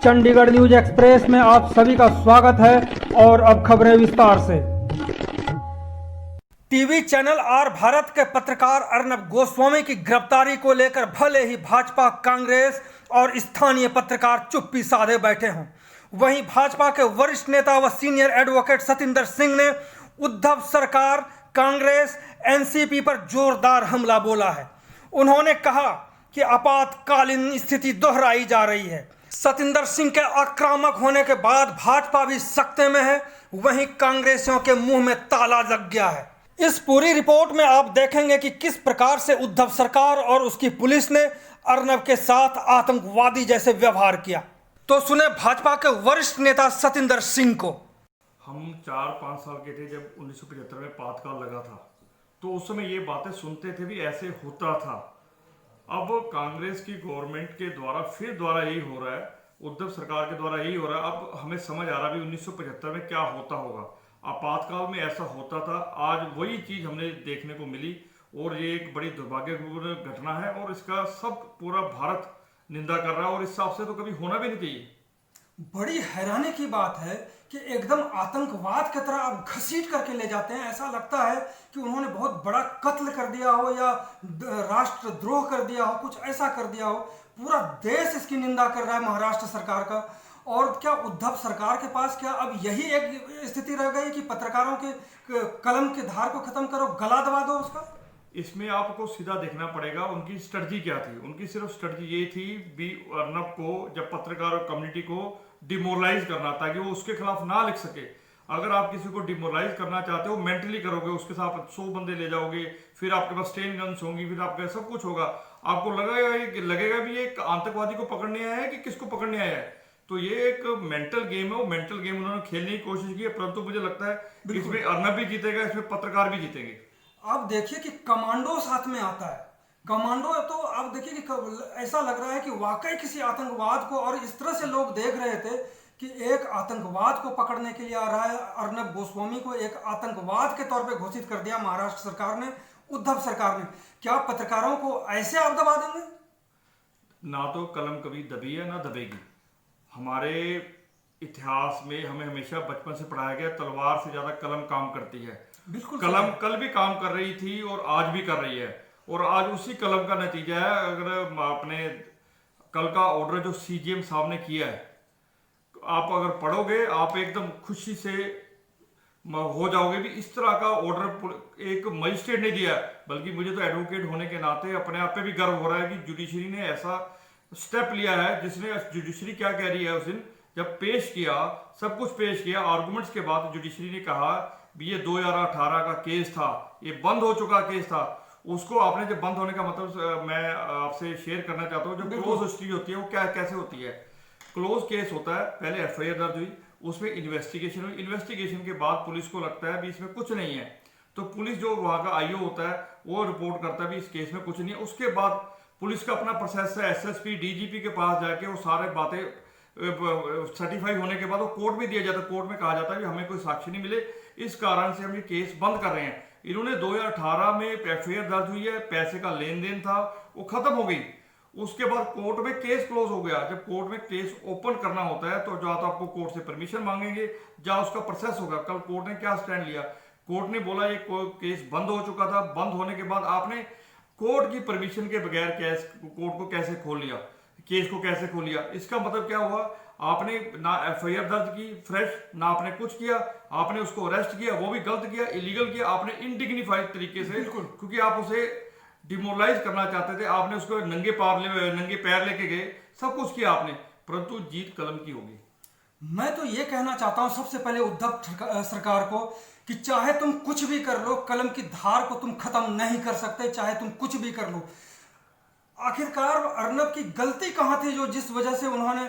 Chandigarh news express में आप सभी का स्वागत है और अब खबरें विस्तार से। टीवी चैनल आर भारत के पत्रकार अर्नब गोस्वामी की गिरफ्तारी को लेकर भले ही भाजपा, कांग्रेस और स्थानीय पत्रकार चुप्पी साधे बैठे हों, वहीं भाजपा के वरिष्ठ नेता व सीनियर एडवोकेट सतिंदर सिंह ने उद्धव सरकार, कांग्रेस, एनसीपी पर जोरदार हमला बोला है। उन्होंने कहा कि आपातकालीन स्थिति दोहराई जा रही है। सतिंदर सिंह के आक्रामक होने के बाद भाजपा भी सख्ते में है, वहीं कांग्रेसियों के मुंह में ताला लग गया है। इस पूरी रिपोर्ट में आप देखेंगे कि किस प्रकार से उद्धव सरकार और उसकी पुलिस ने अर्नब के साथ आतंकवादी जैसे व्यवहार किया। तो सुने भाजपा के वरिष्ठ नेता सतिंदर सिंह को। हम 4-5 साल के थे जब 1975 में पातकाल लगा था, तो उस समय ये बातें सुनते थे भी ऐसे होता था। अब कांग्रेस की गवर्नमेंट के द्वारा यही हो रहा है, उद्धव सरकार के द्वारा यही हो रहा है। अब हमें समझ आ रहा है भी 1975 में क्या होता होगा, आपातकाल में ऐसा होता था। आज वही चीज हमने देखने को मिली और ये एक बड़ी दुर्भाग्यपूर्ण घटना है और इसका सब पूरा भारत निंदा कर रहा है और इस हिसाब से तो कभी होना भी नहीं चाहिए। बड़ी हैरानी की बात है कि एकदम आतंकवाद की तरह आप घसीट करके ले जाते हैं। ऐसा लगता है कि उन्होंने बहुत बड़ा कत्ल कर दिया हो या राष्ट्रद्रोह कर दिया हो, कुछ ऐसा कर दिया हो। पूरा देश इसकी निंदा कर रहा है, महाराष्ट्र सरकार का। और क्या उद्धव सरकार के पास क्या अब यही एक स्थिति रह गई कि पत्रकारों के कलम के धार को खत्म करो, गला दबा दो उसका? इसमें आपको सीधा देखना पड़ेगा उनकी स्ट्रेटजी क्या थी। उनकी सिर्फ स्ट्रेटजी ये थी भी अर्नब को, जब पत्रकार और कम्युनिटी को डिमोरलाइज करना, ताकि वो उसके खिलाफ ना लिख सके। अगर आप किसी को डिमोरलाइज करना चाहते हो, मेंटली करोगे, उसके साथ 100 बंदे ले जाओगे, फिर आपके पास 10 गन्स होंगी, फिर आपका सब कुछ होगा, आपको लगेगा भी ये आतंकवादी को पकड़ने आया है कि किसको पकड़ने आया है। तो ये एक मेंटल गेम है, वो मेंटल गेम उन्होंने खेलने की कोशिश की है, परंतु मुझे लगता है इसमें अर्नब भी जीतेगा, इसमें पत्रकार भी जीतेंगे। आप देखिए कि कमांडो साथ में आता है। कमांडो तो आप देखिए कि ऐसा लग रहा है कि वाकई किसी आतंकवाद को, और इस तरह से लोग देख रहे थे कि एक आतंकवाद को पकड़ने के लिए आ रहा है। अर्नब गोस्वामी को एक आतंकवाद के तौर पे घोषित कर दिया महाराष्ट्र सरकार ने, उद्धव सरकार ने। क्या पत्रकारों को ऐसे आप दबा देंगे? ना तो कलम कभी दबी है ना दबेगी। हमारे इतिहास में हमें हमेशा बचपन से पढ़ाया गया, तलवार से ज्यादा कलम काम करती है। बिल्कुल। कलम कल भी काम कर रही थी और आज भी कर रही है, और आज उसी कलम का नतीजा है। अगर आपने कल का ऑर्डर जो सीजीएम साहब ने किया है, आप अगर पढ़ोगे आप एकदम खुशी से हो जाओगे भी इस तरह का ऑर्डर एक मजिस्ट्रेट ने दिया है। बल्कि मुझे तो एडवोकेट होने के नाते अपने आप पे भी गर्व हो रहा है कि जुडिशरी ने ऐसा स्टेप लिया है, जिसने जुडिशरी क्या कह रही है, उस दिन जब पेश किया, सब कुछ पेश किया आर्गुमेंट्स के बाद, जुडिशरी ने कहा भी ये 2018 का केस था, ये बंद हो चुका केस था। उसको आपने जब बंद होने का मतलब मैं आपसे शेयर करना चाहता हूँ, जो क्लोज हिस्ट्री होती है वो क्या कैसे होती है। क्लोज केस होता है, पहले एफआईआर दर्ज हुई, उसमें इन्वेस्टिगेशन हुई, इन्वेस्टिगेशन के बाद पुलिस को लगता है भी इसमें कुछ नहीं है, तो पुलिस जो वहाँ का आईओ होता है वो रिपोर्ट करता है भी इस केस में कुछ नहीं है। उसके बाद पुलिस का अपना प्रोसेस है, एसएसपी डीजीपी के पास जाके वो सारे बातें सर्टिफाई होने के बाद वो कोर्ट में दिया जाता है। कोर्ट में कहा जाता है कि हमें कोई साक्षी नहीं मिले, इस कारण से हम ये केस बंद कर रहे हैं। इन्होंने 2018 में एफआईआर दर्ज हुई है, पैसे का लेन देन था, वो खत्म हो गई। उसके बाद कोर्ट में केस क्लोज हो गया। जब कोर्ट में केस ओपन करना होता है तो या तो आपको कोर्ट से परमिशन मांगेंगे या उसका प्रोसेस होगा। कल कोर्ट ने क्या स्टैंड लिया, कोर्ट ने बोला ये केस बंद हो चुका था, बंद होने के बाद आपने कोर्ट की परमिशन के बगैर केस कोर्ट को कैसे खोल लिया, केस को कैसे खोल लिया। इसका मतलब क्या हुआ, आपने ना एफआईआर दर्ज की फ्रेश, ना आपने कुछ किया, आपने उसको अरेस्ट किया, वो भी गलत किया, इलीगल किया, आपने इनडिग्निफाइड तरीके से, क्योंकि आप उसे डिमोरलाइज करना चाहते थे, आपने उसको नंगे पैर लेके गए, सब कुछ किया आपने, परंतु जीत कलम की होगी। मैं तो ये कहना चाहता हूं सबसे पहले उद्धव सरकार को कि चाहे तुम कुछ भी कर लो, कलम की धार को तुम खत्म नहीं कर सकते, चाहे तुम कुछ भी कर लो। आखिरकार अर्नब की गलती कहां थी जो जिस वजह से उन्होंने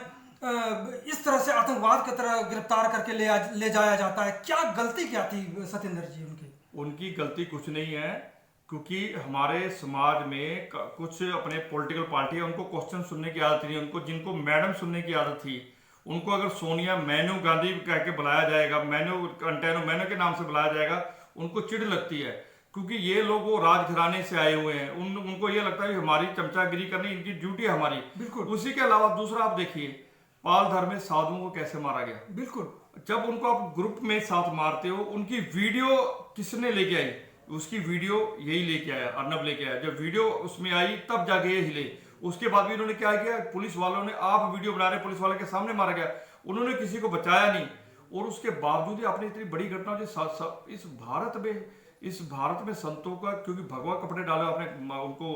इस तरह से आतंकवाद की तरह गिरफ्तार करके ले जाया जाता है? क्या गलती क्या थी सतिंदर जी उनकी गलती कुछ नहीं है, क्योंकि हमारे समाज में कुछ अपने पॉलिटिकल पार्टी है, उनको क्वेश्चन सुनने की आदत नहीं, उनको जिनको मैडम सुनने की आदत थी, उनको अगर सोनिया मैनू गांधी कह के बुलाया जाएगा, मैनू के नाम से बुलाया जाएगा, उनको चिढ़ लगती है। क्योंकि ये लोग वो राजघराने से आए हुए हैं, उनको ये लगता है कि हमारी चमचागिरी करनी इनकी ड्यूटी है हमारी। बिल्कुल। उसी के अलावा दूसरा आप देखिए, पालधर में साधुओं को कैसे मारा गया। बिल्कुल। जब उनको आप ग्रुप में साथ मारते हो, उनकी वीडियो किसने लेके आई? उसकी वीडियो यही लेके आया, अर्नब लेके आया। जब वीडियो उसमें आई तब जाके ये हिले। उसके बाद भी इन्होंने क्या किया, पुलिस वालों ने, आप वीडियो बना रहे, पुलिस वाले के सामने मारा गया, उन्होंने किसी को बचाया नहीं। और उसके बावजूद ही आपने इतनी बड़ी घटना जो इस भारत में संतों का, क्योंकि भगवा कपड़े डाले आपने उनको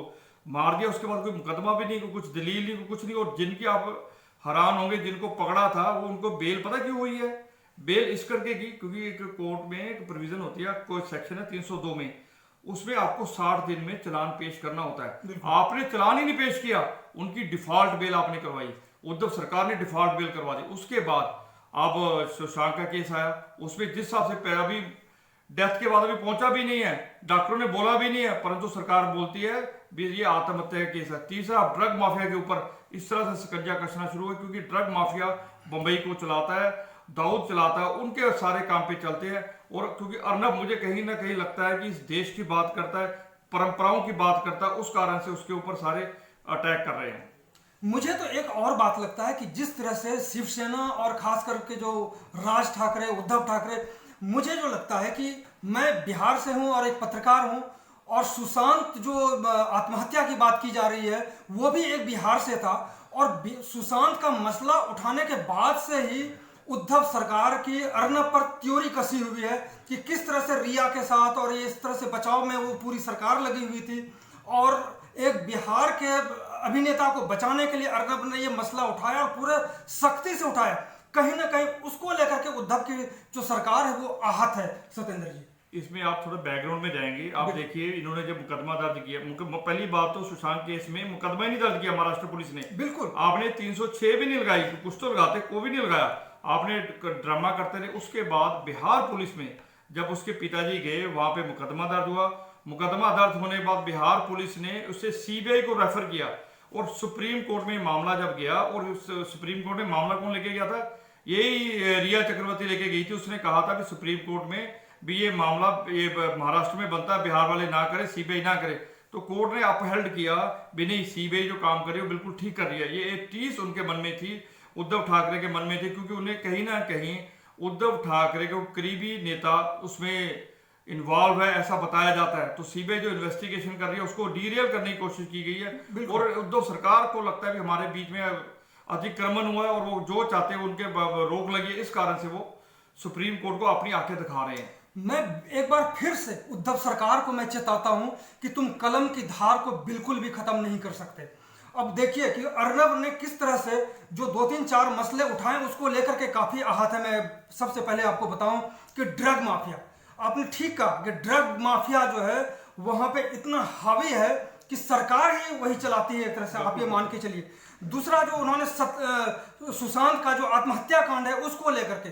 मार दिया, उसके बाद कोई मुकदमा भी नहीं, कुछ दलील नहीं, कुछ नहीं। और जिनकी आप हैरान होंगे, जिनको पकड़ा था वो, उनको बेल पता क्यों हुई है? बेल इस करके की, क्योंकि एक कोर्ट में एक प्रोविजन होती है, कोई सेक्शन है 302 में, उसमें आपको 60 दिन में चालान पेश करना होता है। आपने चालान ही नहीं पेश किया, उनकी डिफॉल्ट बेल आपने करवाई, उद्धव सरकार ने डिफॉल्ट बेल करवा दी। उसके बाद अब सुशांत का केस आया, उसमें जिस हिसाब से अभी डेथ के बाद अभी पहुंचा भी नहीं है, डॉक्टरों ने बोला भी नहीं है, परंतु सरकार बोलती है भी ये आत्महत्या का केस है। तीसरा, ड्रग माफिया के ऊपर इस तरह से शिकंजा कसना शुरू हुआ, क्योंकि ड्रग माफिया बंबई को चलाता है, दाऊद चलाता है, उनके सारे काम पे चलते हैं। और क्योंकि अर्नब मुझे कहीं ना कहीं लगता है कि इस देश की बात करता है, परंपराओं की बात करता है, उस कारण से उसके ऊपर सारे अटैक कर रहे हैं। मुझे तो एक और बात लगता है कि जिस तरह से शिवसेना और खास करके जो राज ठाकरे, उद्धव ठाकरे, मुझे जो लगता है कि मैं बिहार से हूं और एक पत्रकार हूं, और सुशांत जो आत्महत्या की बात की जा रही है वो भी एक बिहार से था, और सुशांत का मसला उठाने के बाद से ही उद्धव सरकार की अर्नब पर त्योरी कसी हुई है कि किस तरह से रिया के साथ और इस तरह से बचाव में वो पूरी सरकार लगी हुई थी, और एक बिहार के अभिनेता को बचाने के लिए अर्नब ने ये मसला उठाया और पूरे सख्ती से उठाया। कहीं ना कहीं उसको लेकर के उद्धव की जो सरकार है वो आहत है। सत्येंद्र जी, इसमें आप थोड़ा बैकग्राउंड में जाएंगे, आप देखिए इन्होंने जब मुकदमा दर्ज किया, पहली बात तो सुशांत केस में मुकदमा ही नहीं दर्ज किया महाराष्ट्र पुलिस ने। बिल्कुल। आपने 306 भी नहीं लगाई, कुछ तो लगाते, कोई भी नहीं लगाया, आपने ड्रामा करते रहे। उसके बाद बिहार पुलिस में जब उसके पिताजी गए, वहां पे मुकदमा दर्ज हुआ। मुकदमा दर्ज होने के बाद बिहार पुलिस ने उसे सीबीआई को रेफर किया, और सुप्रीम कोर्ट में मामला जब गया, और सुप्रीम कोर्ट में मामला कौन लेके गया था? यही रिया चक्रवर्ती लेके गई थी। उसने कहा था कि सुप्रीम कोर्ट में भी ये मामला ये महाराष्ट्र में बनता है, बिहार वाले ना करे, सीबीआई ना करे। तो कोर्ट ने अपहेल्ड किया भी नहीं, सीबीआई जो काम करे वो बिल्कुल ठीक कर रही है। ये एक टीस उनके मन में थी, उद्धव ठाकरे के मन में थी, क्योंकि उन्हें कहीं ना कहीं उद्धव ठाकरे के करीबी नेता उसमें इन्वॉल्व है ऐसा बताया जाता है। तो सीबीआई जो इन्वेस्टिगेशन कर रही है उसको डीरेल करने की कोशिश की गई है, और उद्धव सरकार को लगता है कि हमारे बीच में अतिक्रमण हुआ है और वो जो चाहते हैं उनके रोक लगी है। इस कारण से वो सुप्रीम कोर्ट को अपनी आंखें दिखा रहे हैं। मैं एक बार फिर से उद्धव सरकार को मैं चेताता हूं कि तुम कलम की धार को बिल्कुल भी खत्म नहीं कर सकते। अब देखिए कि अर्नब ने किस तरह से जो 2-3-4 मसले उठाए उसको लेकर के काफी आहत है। मैं सबसे पहले आपको बताऊं कि ड्रग माफिया, आपने ठीक कहा कि ड्रग माफिया जो है वहां पे इतना हावी है कि सरकार ही वही चलाती है एक तरह से, आप ये मान के चलिए। दूसरा जो उन्होंने सुशांत का जो आत्महत्या कांड है उसको लेकर के,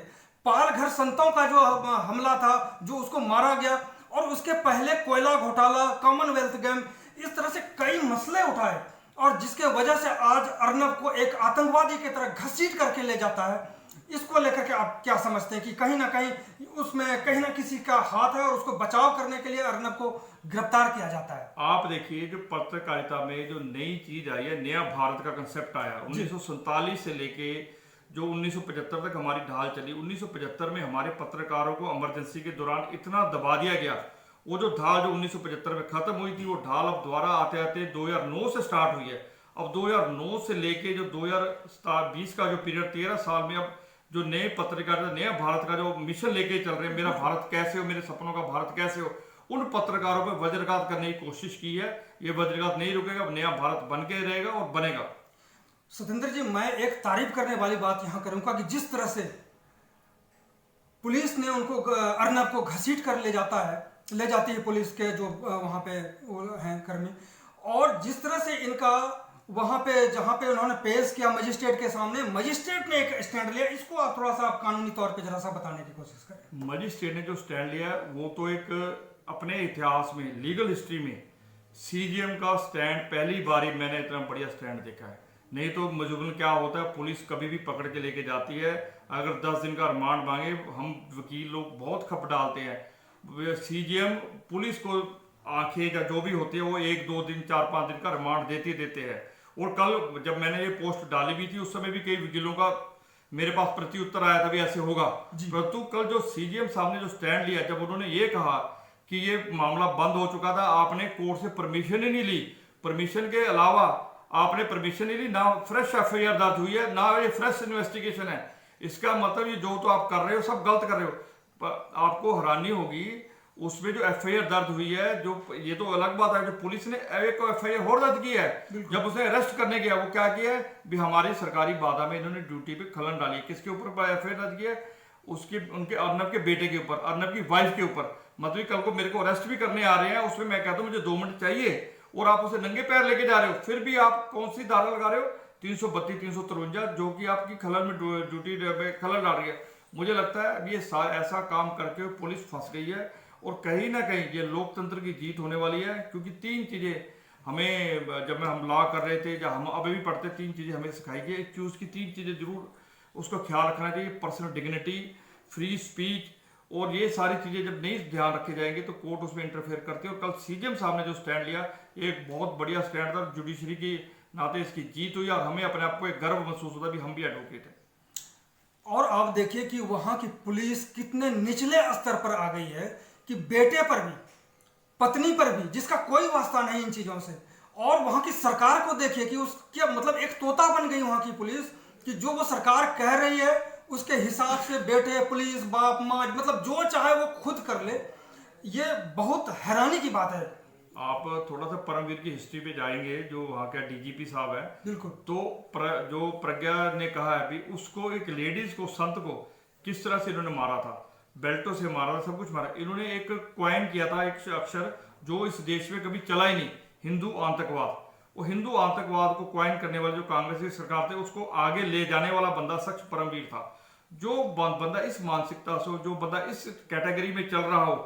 पालघर संतों का जो हमला था, जो उसको मारा गया, और उसके पहले कोयला घोटाला, कॉमनवेल्थ गेम, इस तरह से कई मसले उठाए, और जिसके वजह से आज अर्नब को एक आतंकवादी की तरह घसीट करके ले जाता है। इसको लेकर के आप क्या समझते हैं कि कहीं ना कहीं उसमें कहीं ना किसी का हाथ है और उसको बचाव करने के लिए अर्नब को गिरफ्तार किया जाता है? आप देखिए जो पत्रकारिता में जो नई चीज आई है, नया भारत का कंसेप्ट आया 1947 से लेके जो 1975 तक हमारी ढाल चली। 1975 में हमारे पत्रकारों को इमरजेंसी के दौरान इतना दबा दिया गया, वो जो ढाल जो 1975 में खत्म हुई थी वो ढाल अब दोबारा आते आते 2009 से स्टार्ट हुई है। अब 2009 से लेके जो 2020 का जो पीरियड 13 साल में अब जो नए पत्रकारिता, नया भारत का जो मिशन लेके चल रहे हैं, मेरा भारत कैसे हो, मेरे सपनों का भारत कैसे हो, उन पत्रकारों पर वज्रघात करने की कोशिश की है। ये वज्रघात नहीं रुकेगा, अब नया भारत बन के रहेगा और बनेगा। सत्येंद्र जी, मैं एक तारीफ करने वाली बात यहां करूंगा कि जिस तरह से पुलिस ने उनको, अर्नब को घसीट कर ले जाती है पुलिस के जो वहां पे हैं कर्मी, और जिस तरह से इनका वहां पे जहां पे उन्होंने पेश किया मजिस्ट्रेट के सामने, मजिस्ट्रेट ने एक स्टैंड लिया। इसको आप थोड़ा सा आप कानूनी तौर पे जरा सा बताने की कोशिश करें। मजिस्ट्रेट ने जो स्टैंड लिया वो तो एक अपने इतिहास में, लीगल हिस्ट्री में सीजीएम का स्टैंड पहली बार मैंने इतना बढ़िया स्टैंड देखा है। नहीं तो मजबूरन क्या होता है, पुलिस कभी भी पकड़ के लेके जाती है, अगर 10 दिन का रिमांड मांगे, हम वकील लोग बहुत खप डालते हैं। सीजीएम पुलिस को आंखें या जो भी होती है वो 1-2 दिन 4-5 दिन का रिमांड देते हैं। और कल जब मैंने ये पोस्ट डाली भी थी उस समय भी कई वकीलों का मेरे पास प्रति उत्तर आया था भी ऐसे होगा, परंतु कल जो सीजीएम साहब ने जो स्टैंड लिया, जब उन्होंने ये कहा कि ये मामला बंद हो चुका था, आपने कोर्ट से परमिशन ही नहीं ली, परमिशन के अलावा आपने परमिशन ही नहीं, ना फ्रेश एफआईआर दर्ज हुई है, ना ये फ्रेश इन्वेस्टिगेशन है, इसका मतलब ये जो तो आप कर रहे हो सब गलत कर रहे हो। आपको हैरानी होगी उसमें जो एफआईआर दर्ज हुई है, जो ये तो अलग बात है, जो पुलिस ने एक एफआईआर और दर्ज की है, जब उसे अरेस्ट करने गया वो क्या किया है भी हमारी सरकारी बाधा में इन्होंने ड्यूटी पे खलन डाली। किसके ऊपर एफआईआर दर्ज किया है? उसके उनके अर्नब के बेटे के ऊपर, अर्नब की वाइफ के ऊपर। मतलब कल को मेरे को अरेस्ट भी करने आ रहे हैं, उसमें मैं कहता हूँ मुझे 2 मिनट चाहिए और आप उसे नंगे पैर लेके जा रहे हो, फिर भी आप कौन सी धारा लगा रहे हो? 332 353, जो कि आपकी खलल में ड्यूटी में खलल डाल रही है। मुझे लगता है ये ऐसा काम करके पुलिस फंस गई है और कहीं ना कहीं ये लोकतंत्र की जीत होने वाली है, क्योंकि 3 चीजें हमें जब हम लॉ कर रहे थे या हम अभी भी पढ़ते 3 चीजें हमें सिखाई गई। एक चीज की 3 चीजें जरूर उसका ख्याल रखना चाहिए, पर्सनल डिग्निटी, फ्री स्पीच, और ये सारी चीजें जब नहीं ध्यान रखे जाएंगे तो कोर्ट उसमें इंटरफेयर करती है। और कल सीजीएम साहब ने जो स्टैंड लिया एक बहुत बढ़िया स्टैंड था, जुडिशरी की नाते इसकी जीत हुई और हमें अपने आप को एक गर्व महसूस होता भी हम भी एडवोकेट हैं। और आप देखिए कि वहां की पुलिस कितने निचले स्तर पर आ गई है कि बेटे पर भी, पत्नी पर भी, जिसका कोई वास्ता नहीं इन चीजों से, और वहां की सरकार को देखिए कि उसके मतलब एक तोता बन गई वहां की पुलिस कि जो वो सरकार कह रही है उसके हिसाब से बेटे, पुलिस, बाप, माँ, मतलब जो चाहे वो खुद कर ले। ये बहुत हैरानी की बात है। आप थोड़ा सा परमवीर की हिस्ट्री पे जाएंगे, जो वहाँ का डीजीपी साहब है, बिल्कुल, तो जो प्रज्ञा ने कहा है भी उसको, एक लेडीज को, संत को किस तरह से इन्होंने मारा था, बेल्टों से मारा था, सब कुछ मारा। इन्होंने एक क्वाइन किया था, एक अक्षर जो इस देश में कभी चला ही नहीं, हिंदू आतंकवाद। वो हिंदू आतंकवाद को क्वाइन करने वाले जो कांग्रेस की सरकार थे उसको आगे ले जाने वाला बंदा शख्स परमवीर था। जो बंदा इस मानसिकता से, जो बंदा इस कैटेगरी में चल रहा हो,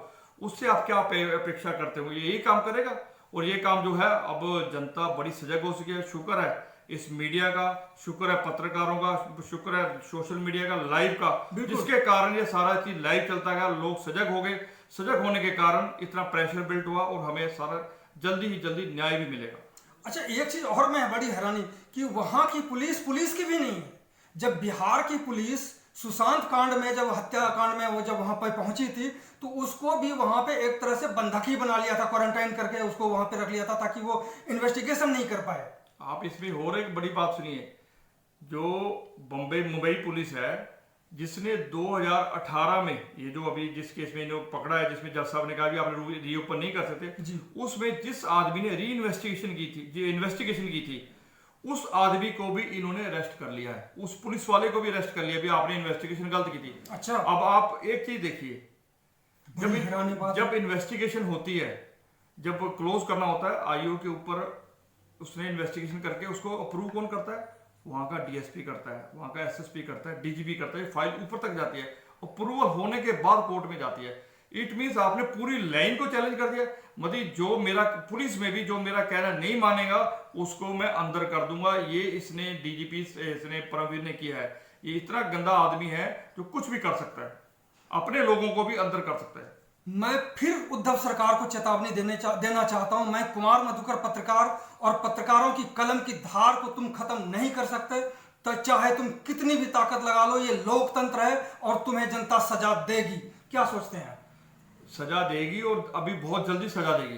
उससे आप क्या अपेक्षा करते हो? यही काम करेगा। और ये काम जो है, अब जनता बड़ी सजग हो सकी है। शुक्र है इस मीडिया का, शुक्र है पत्रकारों का, शुक्र है सोशल मीडिया का, लाइव का, जिसके कारण ये सारा चीज लाइव चलता गया, लोग सजग हो गए। सजग होने के कारण इतना प्रेशर बिल्ट हुआ और हमें सारा जल्दी ही जल्दी न्याय भी मिलेगा। अच्छा, एक चीज और मैं बड़ी हैरानी कि वहां की पुलिस की भी नहीं है। जब बिहार की पुलिस सुशांत कांड में, जब हत्याकांड में वो जब वहां पर पहुंची थी, तो उसको भी वहां पे एक तरह से बंधक ही बना लिया था, क्वारंटाइन करके उसको वहां पे रख लिया था ताकि वो इन्वेस्टिगेशन नहीं कर पाए। आप इसमें और एक बड़ी बात सुनिए, जो मुंबई पुलिस है, जिसने 2018 में ये जो अभी जिस केस में इन्होंने पकड़ा है, जिसमें जज साहब ने कहा कि आप रीओपन नहीं कर सकते, उसमें जिस आदमी ने इन्वेस्टिगेशन की थी उस आदमी को भी इन्होंने अरेस्ट कर लिया है, उस पुलिस वाले को भी अरेस्ट कर लिया भी आपने इन्वेस्टिगेशन गलत की थी। अच्छा, अब आप एक चीज देखिए, जब इन्वेस्टिगेशन होती है, जब क्लोज करना होता है आईओ के ऊपर, उसने इन्वेस्टिगेशन करके उसको अप्रूव कौन करता है? वहां का डीएसपी करता है, वहां का एसएसपी करता है, डीजीपी करता है, फाइल ऊपर तक जाती है, अप्रूवल होने के बाद कोर्ट में जाती है। इट मींस आपने पूरी लाइन को चैलेंज कर दिया। मतलब जो मेरा पुलिस में भी जो मेरा कहना नहीं मानेगा उसको मैं अंदर कर दूंगा। ये इसने डीजीपी इसने परमवीर ने किया है। ये इतना गंदा आदमी है जो कुछ भी कर सकता है, अपने लोगों को भी अंदर कर सकता है। मैं फिर उद्धव सरकार को चेतावनी देना चाहता हूं। मैं कुमार मधुकर पत्रकार, और पत्रकारों की कलम की धार को तुम खत्म नहीं कर सकते, तो चाहे तुम कितनी भी ताकत लगा लो, ये लोकतंत्र है और तुम्हें जनता सजा देगी। क्या सोचते हैं? सजा देगी और अभी बहुत जल्दी सजा देगी,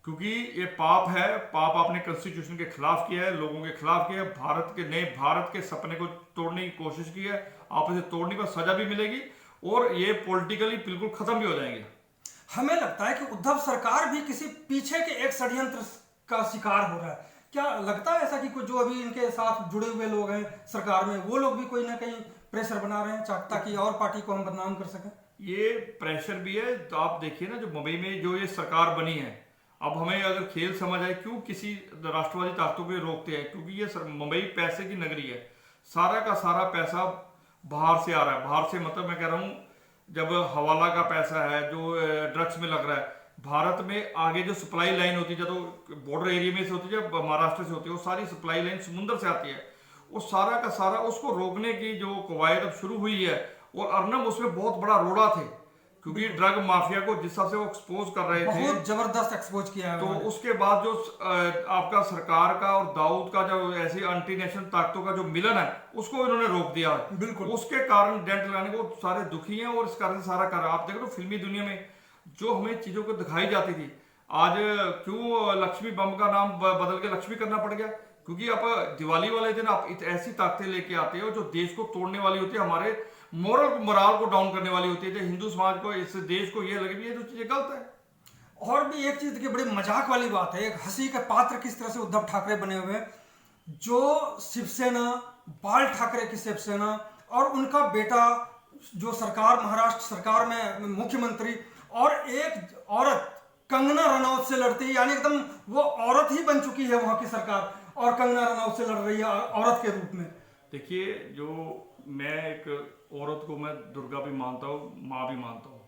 क्योंकि ये पाप है। पाप आपने कॉन्स्टिट्यूशन के खिलाफ किया है, लोगों के खिलाफ किया है, भारत के सपने को तोड़ने की कोशिश की है। आप इसे तोड़ने पर सजा भी मिलेगी और ये पॉलिटिकली बिल्कुल खत्म भी हो जाएंगे। हमें लगता है कि उद्धव सरकार भी किसी पीछे के एक षड्यंत्र का शिकार हो रहा है। क्या लगता है ऐसा कि जो अभी इनके साथ जुड़े हुए लोग हैं सरकार में, वो लोग भी कोई ना कहीं प्रेशर बना रहे हैं ताकि और पार्टी को हम बदनाम कर सकें? ये प्रेशर भी है। तो आप देखिए ना, जो मुंबई में जो ये सरकार बनी है, अब हमें अगर खेल समझ आए, क्यों किसी राष्ट्रवादी ताकतों को रोकते हैं? क्योंकि ये मुंबई पैसे की नगरी है। सारा का सारा पैसा बाहर से आ रहा है। बाहर से मतलब मैं कह रहा हूँ, जब हवाला का पैसा है जो ड्रग्स में लग रहा है, भारत में आगे जो सप्लाई लाइन होती है, जो बॉर्डर एरिया में से होती है, जब महाराष्ट्र से होती है, वो सारी सप्लाई लाइन समुद्र से आती है। वो सारा का सारा उसको रोकने की जो कवायद अब शुरू हुई है, और अर्नब उसमें बहुत बड़ा रोड़ा थे, क्योंकि ड्रग माफिया को जिस हिसाब से वो एक्सपोज कर रहे थे, बहुत जबरदस्त एक्सपोज किया है तो उन्होंने। उसके बाद जो आपका सरकार का और दाऊद का जो ऐसी एंटी नेशनल ताकतों का जो मिलन है उसको इन्होंने रोक दिया है। बिल्कुल। उसके कारण डेंट लगाने को सारे दुखी हैं और इस कारण से सारा कर आप देख लो फिल्मी दुनिया में जो हमें चीजों को दिखाई जाती थी, आज क्यों लक्ष्मी बम का नाम बदल के लक्ष्मी करना पड़ गया? क्योंकि आप दिवाली वाले दिन आप ऐसी ताकतें लेके आते हो जो देश को तोड़ने वाली होती है, हमारे मोरल को डाउन करने वाली होती है, जो हिंदू समाज को, इस देश को ये लगे भी ये तो चीजें गलत है। और भी एक चीज की बड़ी मजाक वाली बात है, एक हंसी के पात्र किस तरह से उद्धव ठाकरे बने हुए हैं, जो शिवसेना, बाल ठाकरे की शिवसेना और उनका बेटा जो सरकार, महाराष्ट्र सरकार में मुख्यमंत्री, और एक औरत कंगना रनौत से लड़ती है, यानी एकदम वो औरत ही बन चुकी है वहां की सरकार, और कंगना रनौत से लड़ रही है औरत के रूप में। देखिए, जो मैं एक औरत को मैं दुर्गा भी मानता हूँ, माँ भी मानता हूँ,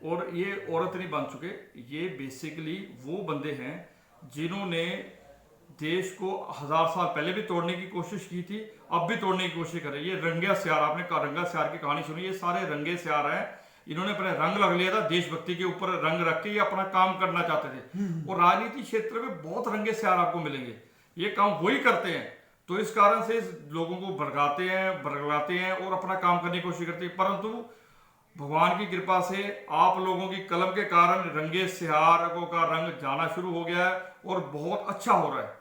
और ये औरत नहीं बन चुके, ये बेसिकली वो बंदे हैं जिन्होंने देश को 1000 साल पहले भी तोड़ने की कोशिश की थी, अब भी तोड़ने की कोशिश कर रहे हैं। ये रंगा स्यार, आपने रंगा स्यार की कहानी सुनी, ये सारे रंगे स्यार हैं। इन्होंने अपने रंग लग लिया था, देशभक्ति के ऊपर रंग रख के ये अपना काम करना चाहते थे, और राजनीति क्षेत्र में बहुत रंगे स्यार आपको मिलेंगे, ये काम वही करते हैं। तो इस कारण से लोगों को भड़काते हैं और अपना काम करने की कोशिश करते हैं, परंतु भगवान की कृपा से आप लोगों की कलम के कारण रंगे स्यारों का रंग जाना शुरू हो गया है और बहुत अच्छा हो रहा है।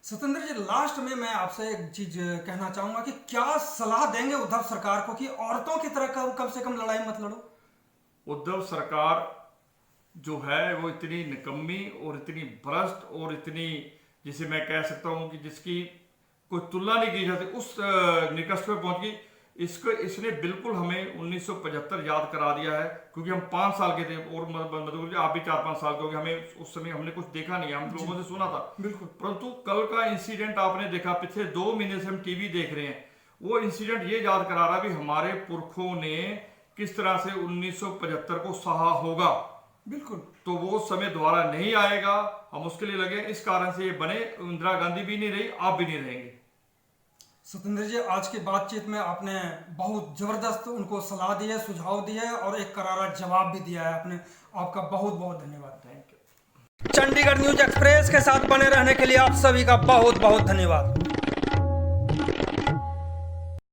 सत्येंद्र जी, लास्ट में मैं आपसे एक चीज कहना चाहूंगा कि क्या सलाह देंगे उद्धव सरकार को कि औरतों की तरह कम से कम लड़ाई मत लड़ो? उद्धव सरकार जो है वो इतनी निकम्मी और इतनी भ्रष्ट और इतनी, जिसे मैं कह सकता हूं कि जिसकी कोई तुलना नहीं की जाती, उस निकष पे पहुंच गई। इसने बिल्कुल हमें 1975 याद करा दिया है, क्योंकि हम 5 साल के थे और मतलब आप भी 4-5 साल के हो गए, हमें उस समय हमने कुछ देखा नहीं, हम लोगों से सुना था बिल्कुल। परंतु कल का इंसिडेंट आपने देखा, पिछले 2 महीने से हम टीवी देख रहे हैं, वो इंसिडेंट ये याद करा रहा भी हमारे पुरखों ने किस तरह से 1975 को सहा होगा। बिल्कुल। तो वो समय दोबारा नहीं आएगा, हम उसके लिए लगे। इस कारण से ये बने, इंदिरा गांधी भी नहीं रही, आप भी नहीं रहेंगे। सत्येंद्र जी, आज की बातचीत में आपने बहुत जबरदस्त उनको सलाह दी है, सुझाव दिए है और एक करारा जवाब भी दिया है आपने। आपका बहुत बहुत धन्यवाद। Thank you. Chandigarh news express के साथ बने रहने के लिए आप सभी का बहुत बहुत धन्यवाद।